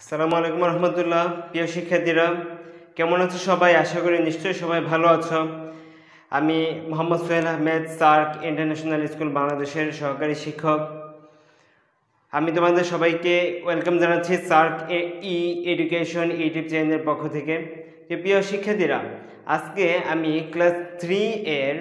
আসসালামু আলাইকুম রহমতুল্লাহ। প্রিয় শিক্ষার্থীরা, কেমন আছো সবাই? আশা করি নিশ্চয়ই সবাই ভালো আছো। আমি Mohammad Suhel Ahmed, SAARC international school বাংলাদেশের সহকারী শিক্ষক। আমি তোমাদের সবাইকে ওয়েলকাম জানাচ্ছি সার্ক এডুকেশন ইউটিউব চ্যানেলের পক্ষ থেকে। প্রিয় শিক্ষার্থীরা, আজকে আমি ক্লাস 3 এর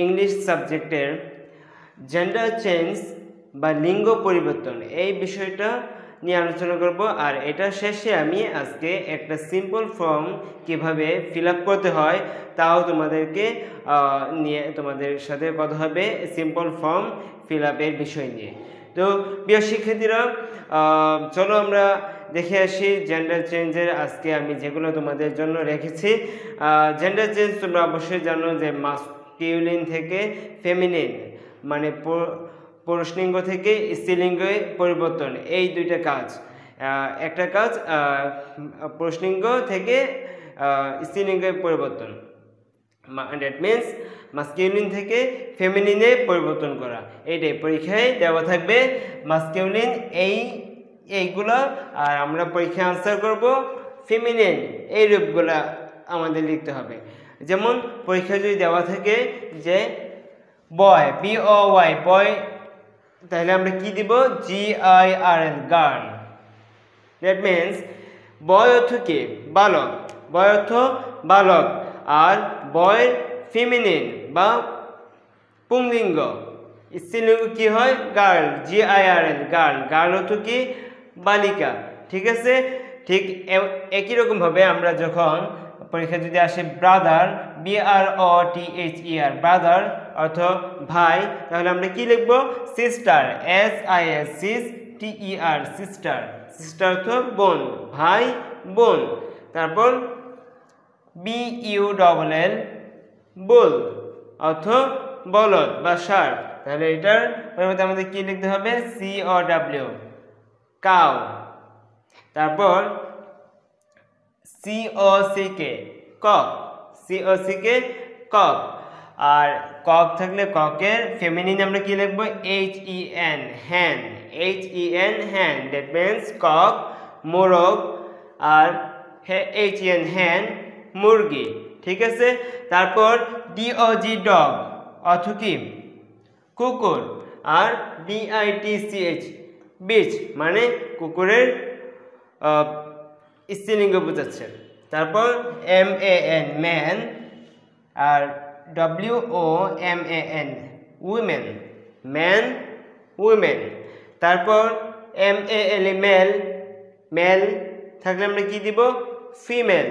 ইংলিশ সাবজেক্টের জেন্ডার চেঞ্জ বা লিঙ্গ পরিবর্তন এই বিষয়টা নিয়ে আলোচনা করব। আর এটা শেষে আমি আজকে একটা সিম্পল ফর্ম কিভাবে ফিল আপ করতে হয় তাও তোমাদের সাথে কথা হবে সিম্পল ফর্ম ফিল আপের বিষয় নিয়ে। তো প্রিয় শিক্ষার্থীরা, চলো আমরা দেখে আসি জেন্ডার চেঞ্জের আজকে আমি যেগুলো তোমাদের জন্য রেখেছি। জেন্ডার চেঞ্জ তোমরা অবশ্যই জানো যে মাস্কিউলিন থেকে ফেমিনিন, মানে পুরুষলিঙ্গ থেকে স্ত্রীলিঙ্গে পরিবর্তন, এই দুইটা কাজ। একটা কাজ পুরুষলিঙ্গ থেকে স্ত্রীলিঙ্গে পরিবর্তন, দ্যাট মিনস মাস্কিউলিন থেকে ফেমিনিনে পরিবর্তন করা। এইটাই পরীক্ষায় দেওয়া থাকবে, মাস্কিউলিন এইগুলো, আর আমরা পরীক্ষায় আনসার করব ফেমিনিন, এই রূপগুলা আমাদের লিখতে হবে। যেমন পরীক্ষায় যদি দেওয়া থাকে যে বয়, BOY বয়, তাহলে আমরা কি দিব? GIRL girl. দ্যাট মিনস বয় অর্থ কি? বালক, বয় অর্থ বালক। আর বয় ফেমিনিন বা পুংলিঙ্গ, স্ত্রীলিঙ্গ কি হয়? Girl, GIRL girl. গার্ল অর্থ কি? বালিকা। ঠিক আছে? ঠিক একই রকমভাবে আমরা যখন পরীক্ষা যদি আসে ব্রাদার, BROTHER ব্রাদার অর্থ ভাই, তাহলে আমরা কি লিখব? Sister, SISTER sister. সিস্টার অর্থ বোন, ভাই বোন। তারপর BULL বুল অর্থ বলদ বা ষাঁড়, তাহলে এটার পরিবর্তে আমাদের কি লিখতে হবে? COW cow. তারপর COCK কক, COCK কক। আর কক থাকলে ককের ফেমিনিন আমরা কি লিখব? HEN হ্যান, HEN হ্যান। দ্যাট মিনস কক মোরগ, আর HEN হ্যান মুরগি। ঠিক আছে? তারপর DOG ডগ অর্থ কি? কুকুর। আর BITCH বিচ, মানে কুকুরের স্ত্রীলিঙ্গ বোঝাচ্ছে। তারপর MAN ম্যান, আর WOMAN উইমেন, ম্যান উইমেন। তারপর MAL মেল, মেল থাকলে আমরা কি দিব? Female,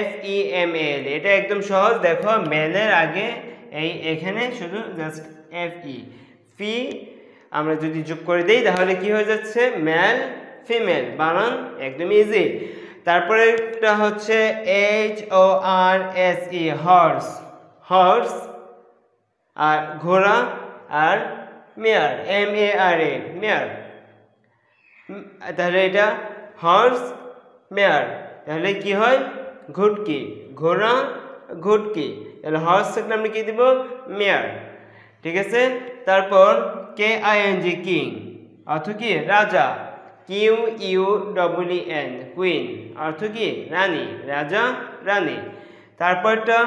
FEMAL। এটা একদম সহজ, দেখো মেলের আগে এখানে শুধু জাস্ট FE ফি আমরা যদি যোগ করে দেই তাহলে কি হয়ে যাচ্ছে? মেল ফিমেল, বানান একদম ইজি। তারপরে একটা হচ্ছে HORSE হর্স, হর্স। আর ঘোড়া, আর মেয়ার, MARA মেয়ার। তাহলে এটা হর্স মেয়ার, তাহলে কি হয়? ঘুটকি, ঘোড়া ঘুটকি। তাহলে হর্স থাকলে আমরা কি দিব? মেয়ার। ঠিক আছে? তারপর KING কিং অর্থ কি? রাজা, QUEN কুইন অর্থ কি? রানী, রাজা রানী। তারপরটা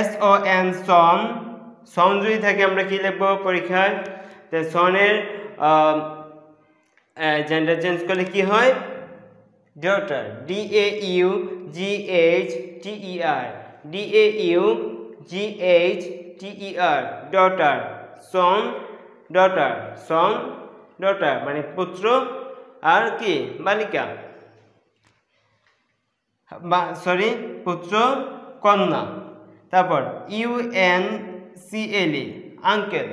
SON সন, সন যদি থাকে আমরা কি লিখবো পরীক্ষায়? সনের জেন্ডার চেঞ্জ করলে কি হয়? Daughter, DAUGHTER daughter, son daughter, son daughter মানে পুত্র, আর কি? বালিকা, পুত্র কন্যা। তারপর UNCLE uncle,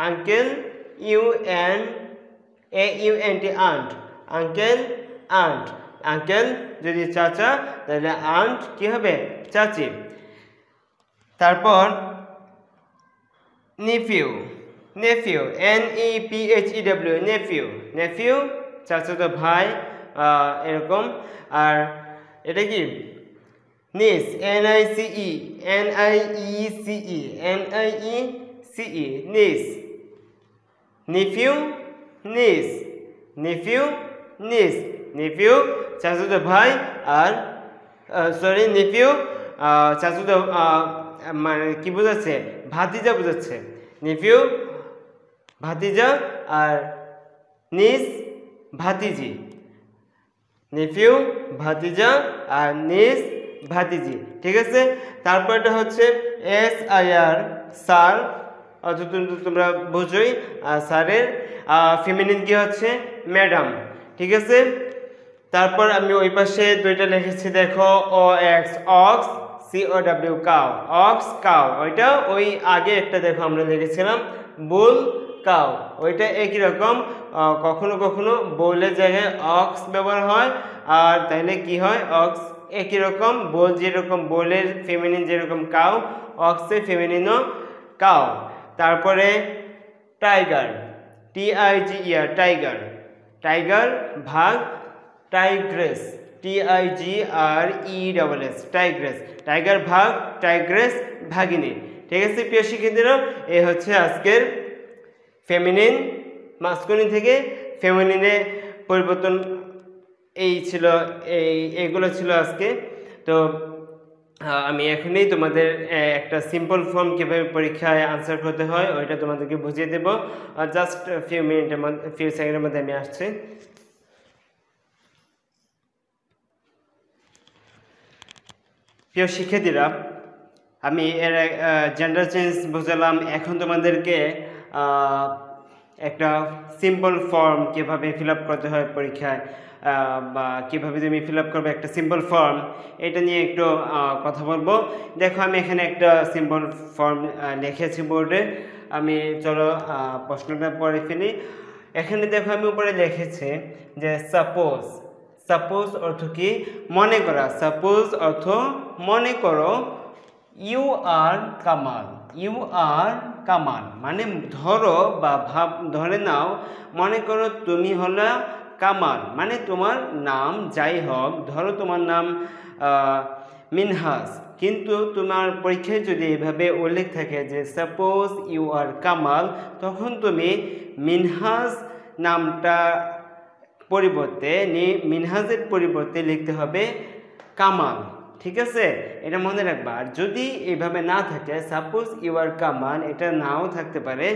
uncle AUNT aunt, uncle aunt. Uncle যদি চাচা, তাহলে আন্ট কি হবে? চাচি। তারপর nephew, nephew NEPHEW nephew, nephew চাচাতো ভাই এরকম। আর এটা কি? নিস, NICE নিস। নেফিউ নিস, নেফিউ নিস। নেফিউ চাচাতো ভাই, আর সরি নেফিউ চাচাতো মানে কি বোঝাচ্ছে, ভাতিজা বোঝাচ্ছে। নেফিউ ভাতিজা আর নিস ভাতিজি, নেফিউ ভাতিজা আর নিস ভাতিজি, ঠিক আছে। তারপরটা হচ্ছে SIR স্যার, অর্থাৎ তোমরা বুঝোই। আর স্যারের ফেমিনিন কি হচ্ছে ম্যাডাম, ঠিক আছে। তারপর আমি ওই পাশে দুইটা লিখেছি দেখো, OX ox, COW cow, ox cow, ওইটা ওই আগে একটা দেখো আমরা লিখেছিলাম বুল কাউ, ওইটা একই রকম। কখনো কখনো বোলের জায়গায় অক্স ব্যবহার হয়, আর তাহলে কি হয় অক্স একই রকম। বোল যেরকম বোলের ফেমিনিন যেরকম কাউ, অক্সের ফেমিনিনও কাউ। তারপরে টাইগার, TIGER টাইগার, টাইগার ভাগ টাইগ্রেস, TIGRESS টাইগ্রেস, টাইগার ভাগ টাইগ্রেস ভাগিনী, ঠিক আছে। প্রিয় শিক্ষার্থীরা, এই হচ্ছে আজকের ফেমিনিন মাস্কুলিন থেকে ফেমিনিনে পরিবর্তন, এই ছিল এইগুলো ছিল আজকে। তো আমি এখনই তোমাদের একটা সিম্পল ফর্ম কীভাবে পরীক্ষায় আনসার করতে হয় ওইটা তোমাদেরকে বুঝিয়ে দেবো। জাস্ট ফিউ সেকেন্ডের মধ্যে আমি আসছি। প্রিয় শিক্ষার্থীরা, আমি এর জেন্ডার চেঞ্জ বুঝালাম। এখন তোমাদেরকে একটা সিম্পল ফর্ম কীভাবে ফিল আপ করতে হয় পরীক্ষায়, বা কীভাবে তুমি ফিল আপ করবে একটা সিম্পল ফর্ম, এটা নিয়ে একটু কথা বলবো। দেখো আমি এখানে একটা সিম্পল ফর্ম লিখেছি বোর্ডে। আমি চলো প্রশ্নটা পড়ে ফেলি। এখানে দেখো আমি উপরে লিখেছি যে সাপোজ, সাপোজ অর্থ কি মনে করা, সাপোজ অর্থ মনে করো you are Kamal, you are Kamal মানে ধরো বা ভাব ধরে নাও, মনে করো তুমি হলো কামাল, মানে তোমার নাম যাই হোক, ধরো তোমার নাম মিনহাস, কিন্তু তোমার পরীক্ষায় যদি এভাবে উল্লেখ থাকে যে সাপোজ ইউ আর কামাল, তখন তুমি মিনহাস নামটা পরিবর্তে মিনহাজের পরিবর্তে লিখতে হবে কামাল, ঠিক আছে। এটা মনে রাখবা। আর যদি এইভাবে না থাকে, সাপোজ ইউ আর কামাল, এটা নাও থাকতে পারে,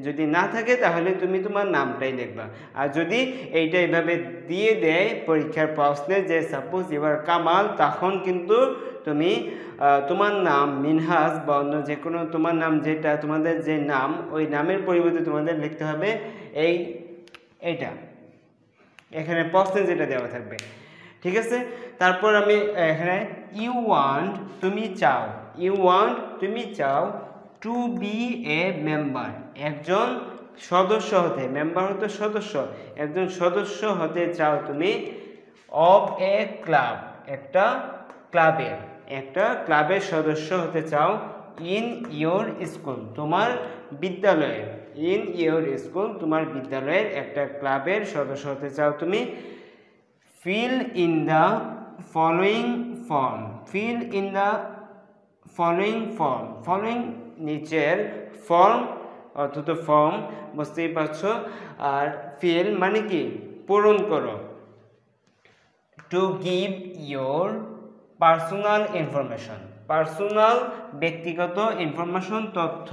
যদি না থাকে তাহলে তুমি তোমার নামটাই লিখবা। আর যদি এইটা এইভাবে দিয়ে দেয় পরীক্ষার প্রশ্নে যে সাপোজ ইউ আর কামাল, তখন কিন্তু তুমি তোমার নাম মিনহাজ বা অন্য যে কোনো তোমার নাম যেটা তোমাদের যে নাম, ওই নামের পরিবর্তে তোমাদের লিখতে হবে এইটা এখানে প্রশ্নে যেটা দেওয়া থাকবে, ঠিক আছে। তারপর আমি এখানে ইউ ওয়ান্ট তুমি চাও, ইউ ওয়ান্ট তুমি চাও টু বি এ মেম্বার, একজন সদস্য হতে, মেম্বার হতে সদস্য, একজন সদস্য হতে চাও তুমি, অফ এ ক্লাব একটা ক্লাবের, একটা ক্লাবের সদস্য হতে চাও, ইন ইয়োর স্কুল তোমার বিদ্যালয়ের, ইন ইয়োর স্কুল তোমার বিদ্যালয়ের একটা ক্লাবের সদস্য হতে চাও তুমি। Fill in the following form, fill in the following form, following নিচের ফর্ম অর্থাৎ ফর্ম বুঝতেই পারছো। আর ফিল মানে কি পূরণ করো। To give your personal information, personal ব্যক্তিগত ইনফরমেশন তথ্য,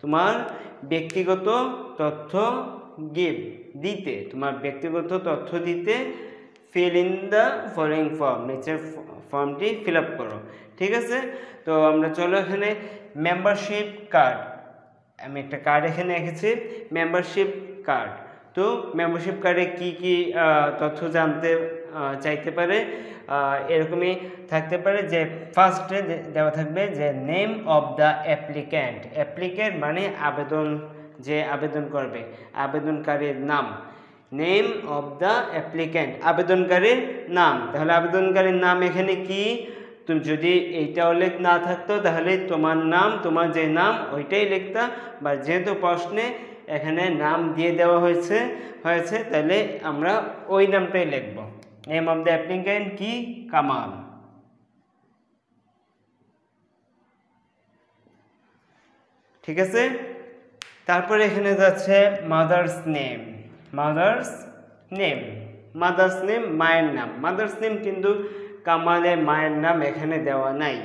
তোমার ব্যক্তিগত তথ্য গিভ দিতে, তোমার ব্যক্তিগত তথ্য দিতে। Fill in the following form নিচের ফর্মটি ফিল আপ করো, ঠিক আছে। তো আমরা চলো এখানে মেম্বারশিপ কার্ড, আমি একটা কার্ড এখানে রেখেছি মেম্বারশিপ কার্ড। তো মেম্বারশিপ কার্ডে কি কি তথ্য জানতে চাইতে পারে, এরকমই থাকতে পারে যে ফার্স্টে দেওয়া থাকবে যে name of the applicant, applicant মানে আবেদন, যে আবেদন করবে আবেদনকারীর নাম, নেম অফ দ্য অ্যাপ্লিক্যান্ট আবেদনকারীর নাম। তাহলে আবেদনকারীর নাম এখানে কি, তুমি যদি এইটা উল্লেখ না থাকতো তাহলে তোমার নাম, তোমার যে নাম ওইটাই লিখতা, বা যেহেতু প্রশ্নে এখানে নাম দিয়ে দেওয়া হয়েছে তাহলে আমরা ওই নামটাই লিখব। নেম অফ দ্য অ্যাপ্লিক্যান্ট কি কামাল, ঠিক আছে। তারপরে এখানে যাচ্ছে mother's name, mother's name mother's name মায়ের নাম। মাদার্স নেম কিন্তু কামালের মায়ের নাম এখানে দেওয়া নাই।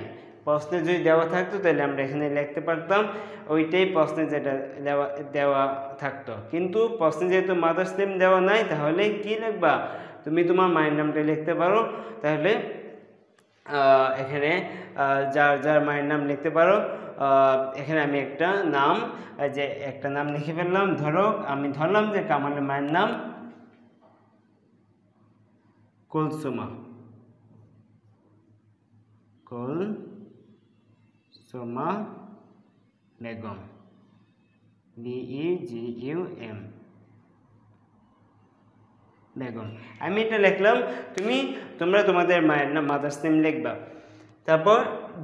প্রশ্নে যদি দেওয়া থাকতো তাহলে আমরা এখানে লিখতে পারতাম, ওইটাই প্রশ্নে যেটা দেওয়া থাকতো। কিন্তু প্রশ্নে যেহেতু মাদার্স নেম দেওয়া নাই, তাহলে কি লিখবা? তুমি তোমার মায়ের নামটা লিখতে পারো। তাহলে এখানে যার যার মায়ের নাম লিখতে পারো। এখানে আমি একটা নাম লিখে ফেললাম। ধরো আমি ধরলাম যে কামালের মায়ের নাম কুলসুমা। কুলসুমা বেগম, BEGUM বেগম। আমি এটা লিখলাম, তোমরা তোমাদের মায়ের নাম মাদার্স নেম লিখবা। তারপর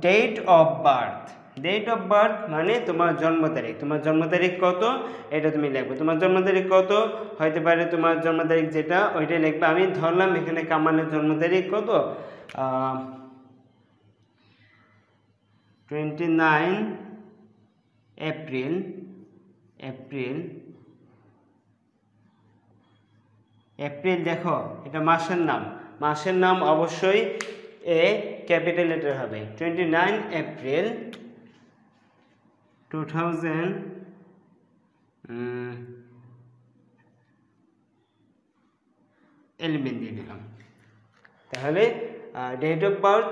date of birth. Date of birth মানে তোমার জন্ম তারিখ। তোমার জন্ম তারিখ কত এটা তুমি লিখবে। তোমার জন্ম তারিখ কত হইতে পারে, তোমার জন্ম তারিখ যেটা ওইটাই লিখবে। আমি ধরলাম এখানে কামালের জন্ম তারিখ কত, 29 এপ্রিল। এপ্রিল দেখো এটা মাসের নাম। মাসের নাম অবশ্যই ক্যাপিটাল লেটার হবে। 29 এপ্রিল 2011 দিয়ে দিলাম। তাহলে ডেট অফ বার্থ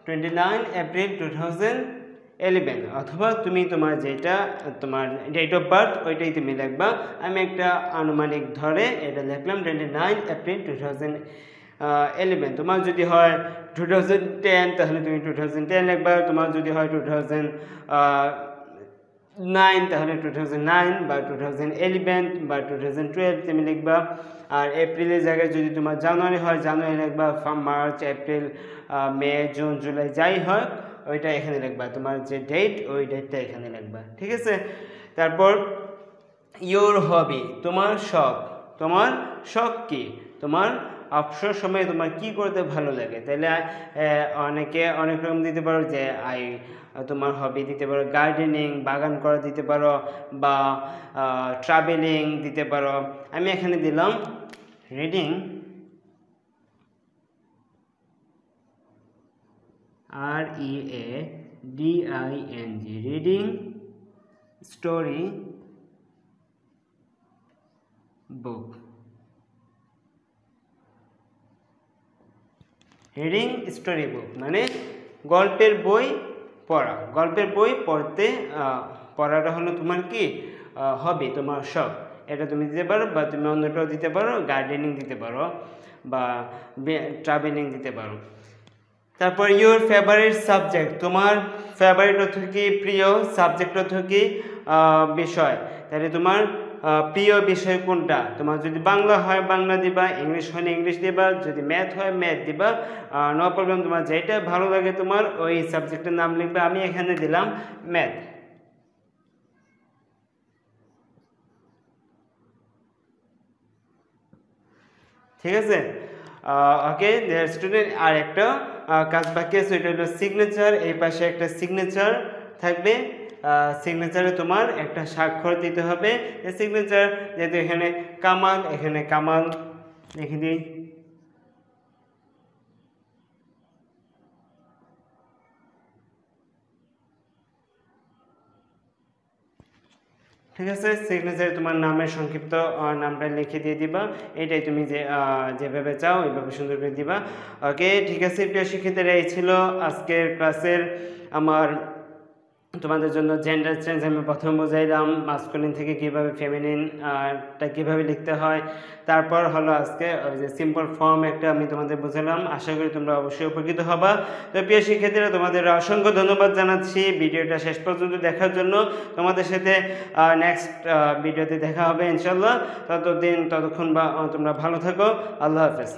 29 এপ্রিল 2011, অথবা তুমি তোমার যেটা তোমার ডেট অফ বার্থ ওইটাই তুমি লিখবা। আমি একটা আনুমানিক ধরে এটা লিখলাম 29 এপ্রিল 2011। তোমার যদি হয় 2010 তাহলে তুমি 2010 লিখবা। তোমার যদি হয় 2009 তাহলে 2009 বা 2011 বা 2012 তুমি লিখবা। আর এপ্রিলের জায়গায় যদি তোমার জানুয়ারি হয় জানুয়ারি লিখবা। মার্চ, এপ্রিল, মে, জুন, জুলাই যাই হয় ওইটা এখানে লিখবা। তোমার যে ডেট ওই ডেটটা এখানে লিখবা, ঠিক আছে। তারপর ইয়োর হবি, তোমার শখ। তোমার শখ কি? তোমার অবসর সময়ে তোমার কি করতে ভালো লাগে? তাহলে অনেকে অনেক রকম দিতে পারো, যে তোমার হবি দিতে পারো গার্ডেনিং, বাগান করা দিতে পারো, বা ট্রাভেলিং দিতে পারো। আমি এখানে দিলাম reading, READING, reading story book. Reading story book মানে গল্পের বই পড়া। গল্পের বই পড়াটা হলো তোমার কি হবি, তোমার শখ। এটা তুমি দিতে পারো, বা তুমি অন্যটাও দিতে পারো, গার্ডেনিং দিতে পারো, বা ট্রাভেলিং দিতে পারো। তারপর ইউর ফেভারিট সাবজেক্ট, তোমার ফেভারিট অর্থ কি প্রিয়, সাবজেক্ট অর্থ কি বিষয়। তাহলে তোমার প্রিয় বিষয় কোনটা? তোমার যদি বাংলা হয় বাংলা দিবা, ইংলিশ হলে ইংলিশ দিবা, যদি ম্যাথ হয় ম্যাথ দিবা, নো প্রবলেম। তোমার যেটা ভালো লাগে তোমার ওই সাবজেক্টের নাম লিখবে। আমি এখানে দিলাম ম্যাথ, ঠিক আছে। ওকে স্টুডেন্ট, আর একটা কাজ বাকি আছে, ওইটা হলো সিগনেচার। এই পাশে একটা সিগনেচার থাকবে। সিগনেচারে তোমার একটা স্বাক্ষর দিতে হবে। এই সিগনেচার যেহেতু এখানে কামাল লিখে দিই। ঠিক আছে, সিগনেচারে তোমার নামের সংক্ষিপ্ত নামটা লিখে দিয়ে দিবা। এটাই তুমি যেভাবে চাও ওইভাবে সুন্দর করে দিবা। ওকে, ঠিক আছে প্রিয় শিক্ষার্থীরা, এই ছিল আজকের ক্লাসের আমার তোমাদের জন্য জেন্ডার চেঞ্জ। আমি প্রথম বোঝাইলাম মাস্কুলিন থেকে কীভাবে ফেমিনিনটা কীভাবে লিখতে হয়। তারপর হলো আজকে ওই যে সিম্পল ফর্ম একটা আমি তোমাদের বোঝালাম। আশা করি তোমরা অবশ্যই উপকৃত হবা। তো প্রিয় শিক্ষার্থীরা, তোমাদের অসংখ্য ধন্যবাদ জানাচ্ছি ভিডিওটা শেষ পর্যন্ত দেখার জন্য। তোমাদের সাথে নেক্সট ভিডিওতে দেখা হবে ইনশাল্লাহ। ততক্ষণ তোমরা ভালো থাকো। আল্লাহ হাফেজ।